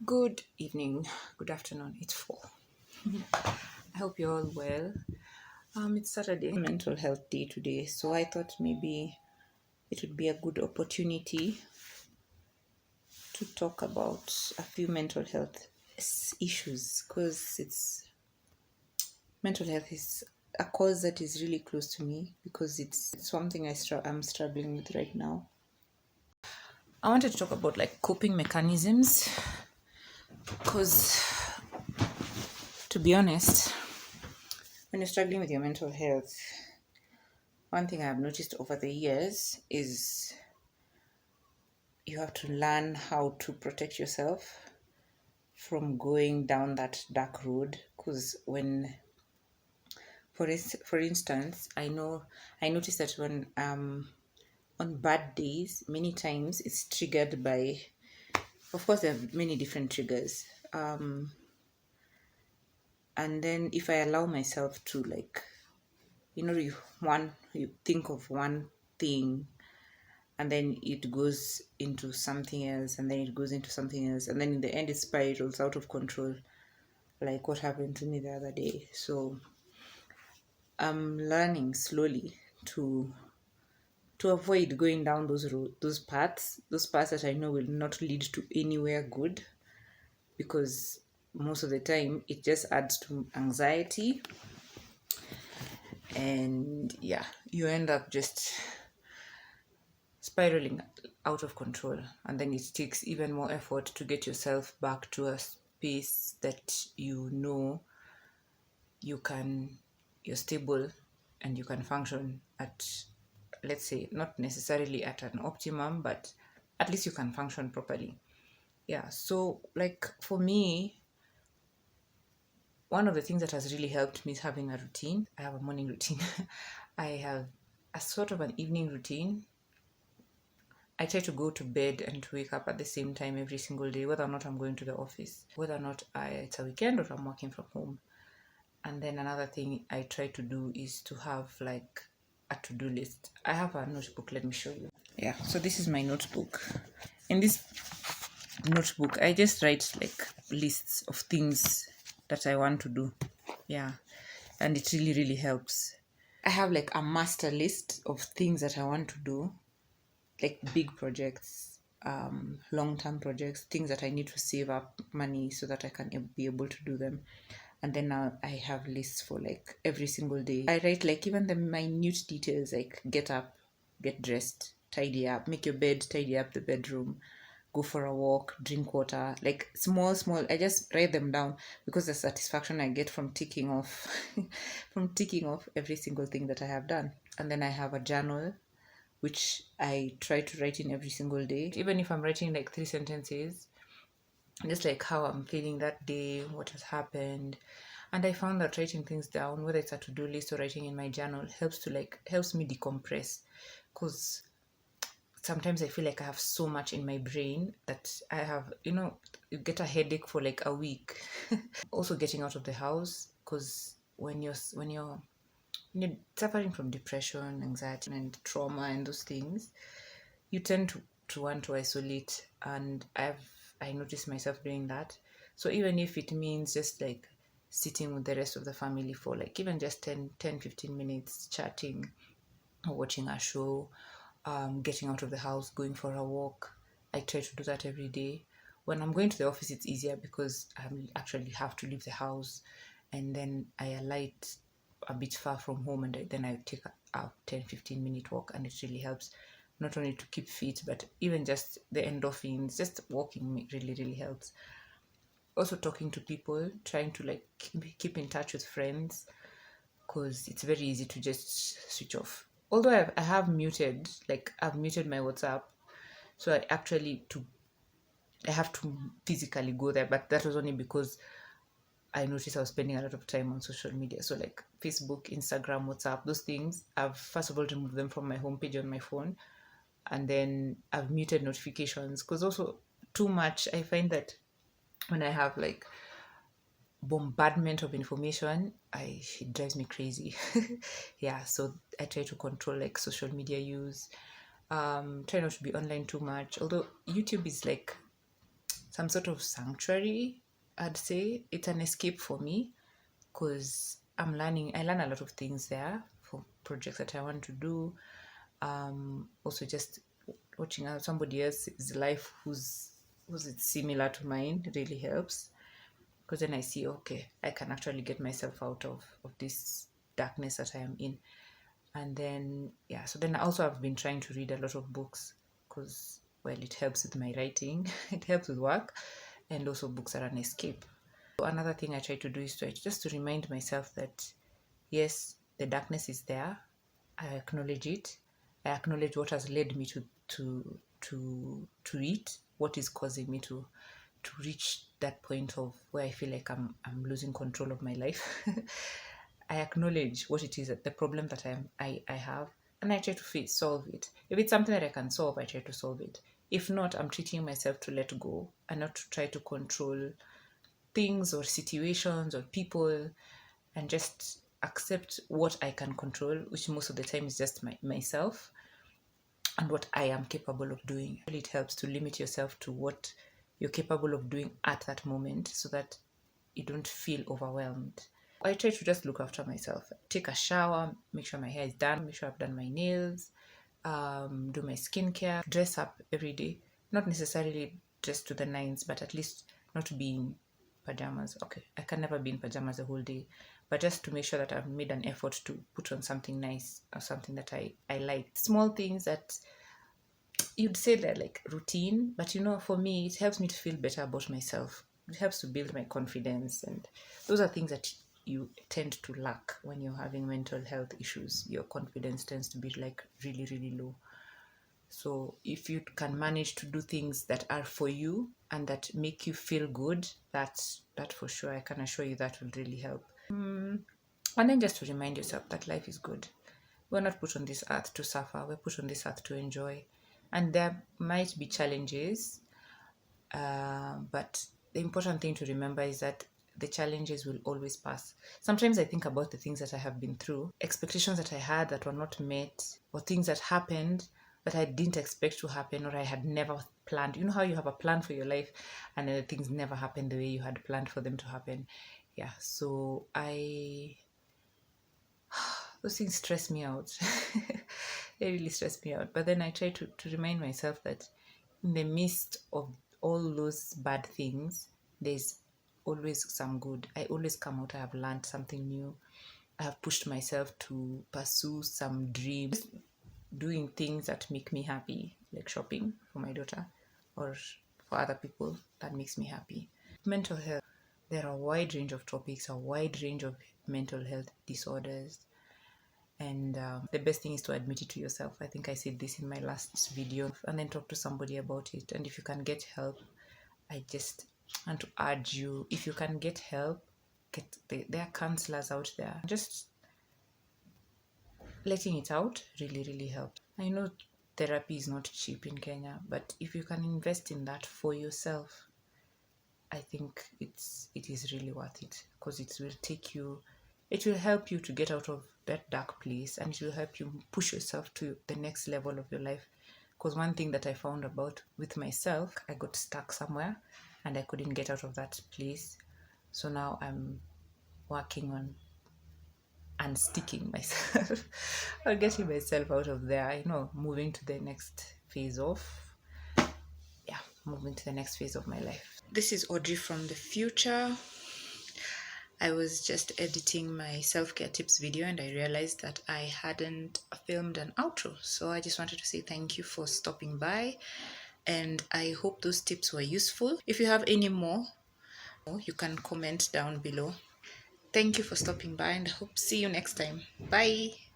Good evening, good afternoon. It's 4. I hope you're all well. It's Saturday, Mental Health Day today, so I thought maybe it would be a good opportunity to talk about a few mental health issues because it's mental health is a cause that is really close to me because it's something I'm struggling with right now. I wanted to talk about like coping mechanisms because, to be honest, when you're struggling with your mental health, one thing I've noticed over the years is you have to learn how to protect yourself from going down that dark road. Because for instance, I noticed that when on bad days, many times it's triggered by, of course, there are many different triggers. And then if I allow myself to you think of one thing and then it goes into something else and then it goes into something else and then in the end it spirals out of control, like what happened to me the other day. So I'm learning slowly to avoid going down those paths that I know will not lead to anywhere good, because most of the time it just adds to anxiety, and yeah, you end up just spiraling out of control, and then it takes even more effort to get yourself back to a space that you're stable and you can function at, let's say, not necessarily at an optimum, but at least you can function properly. Yeah, so like for me, one of the things that has really helped me is having a routine. I have a morning routine. I have a sort of an evening routine. I try to go to bed and to wake up at the same time every single day, whether or not I'm going to the office, whether or not it's a weekend or I'm working from home. And then another thing I try to do is to have like a to-do list. I have a notebook, let me show you. Yeah, so this is my notebook. In this notebook, I just write like lists of things that I want to do. Yeah, and it really, really helps. I have like a master list of things that I want to do, like big projects, long-term projects, things that I need to save up money so that I can be able to do them. And then now I have lists for like every single day. I write like even the minute details, like get up, get dressed, tidy up, make your bed, tidy up the bedroom, go for a walk, drink water, like small. I just write them down because the satisfaction I get from ticking off from ticking off every single thing that I have done. And then I have a journal which I try to write in every single day. Even if I'm writing like 3 sentences, just like how I'm feeling that day, what has happened. And I found that writing things down, whether it's a to-do list or writing in my journal, helps me decompress. Because sometimes I feel like I have so much in my brain that I have, you get a headache for like a week. Also getting out of the house, because when you're suffering from depression, anxiety, and trauma and those things, you tend to want to isolate, and I notice myself doing that. So even if it means just like sitting with the rest of the family for like even just 10-15 minutes chatting or watching a show, getting out of the house, going for a walk, I try to do that every day. When I'm going to the office, it's easier because I actually have to leave the house, and then I alight a bit far from home, and then I take a 10-15 minute walk, and it really helps not only to keep fit, but even just the endorphins, just walking really, really helps. Also talking to people, trying to like keep in touch with friends, because it's very easy to just switch off. Although I've muted my WhatsApp, so I have to physically go there, but that was only because I noticed I was spending a lot of time on social media. So like Facebook, Instagram, WhatsApp, those things, I've first of all removed them from my homepage on my phone, and then I've muted notifications, because also too much, I find that when I have like bombardment of information, it drives me crazy. Yeah, so I try to control like social media use. Try not to be online too much, although YouTube is like some sort of sanctuary, I'd say. It's an escape for me because I learn a lot of things there for projects that I want to do. Also just watching out somebody else's life who's it's similar to mine really helps, because then I see, okay, I can actually get myself out of this darkness that I am in. And then so then also I've been trying to read a lot of books because, well, it helps with my writing, it helps with work, and also books are an escape. So another thing I try to do is just to remind myself that yes, the darkness is there. I acknowledge it. I acknowledge what has led me to it, what is causing me to reach that point of where I feel like I'm losing control of my life. I acknowledge what it is, the problem that I have, and I try to solve it. If it's something that I can solve, I try to solve it. If not, I'm treating myself to let go and not to try to control things or situations or people, and just accept what I can control, which most of the time is just myself and what I am capable of doing. It helps to limit yourself to what you're capable of doing at that moment so that you don't feel overwhelmed. I try to just look after myself. Take a shower, make sure my hair is done, make sure I've done my nails, do my skincare, dress up every day. Not necessarily dressed to the nines, but at least not to be in pajamas. Okay, I can never be in pajamas the whole day, but just to make sure that I've made an effort to put on something nice or something that I like. Small things that you'd say they're like routine, but for me, it helps me to feel better about myself. It helps to build my confidence, and those are things that you tend to lack when you're having mental health issues. Your confidence tends to be like really, really low. So if you can manage to do things that are for you and that make you feel good, that for sure, I can assure you that will really help. And then just to remind yourself that life is good. We're not put on this earth to suffer. We're put on this earth to enjoy. And there might be challenges, but the important thing to remember is that the challenges will always pass. Sometimes I think about the things that I have been through, expectations that I had that were not met, or things that happened that I didn't expect to happen, or I had never planned. You know how you have a plan for your life and then things never happen the way you had planned for them to happen. Yeah, so those things stress me out. They really stress me out. But then I try to remind myself that in the midst of all those bad things, there's always some good. I always come out, I have learned something new. I have pushed myself to pursue some dreams, doing things that make me happy, like shopping for my daughter or for other people that makes me happy. Mental health. There are a wide range of topics, a wide range of mental health disorders. And the best thing is to admit it to yourself. I think I said this in my last video, and then talk to somebody about it. And if you can get help, I just want to urge you, if you can get help, there are counselors out there. Just letting it out really, really helps. I know therapy is not cheap in Kenya, but if you can invest in that for yourself, I think it is really worth it, because it will help you to get out of that dark place, and it will help you push yourself to the next level of your life. Because one thing that I found about with myself, I got stuck somewhere and I couldn't get out of that place. So now I'm working on unsticking myself or getting myself out of there, moving to the next phase of my life. This is Audrey from the future. I was just editing my self-care tips video and I realized that I hadn't filmed an outro. So I just wanted to say thank you for stopping by, and I hope those tips were useful. If you have any more, you can comment down below. Thank you for stopping by, and I hope to see you next time. Bye.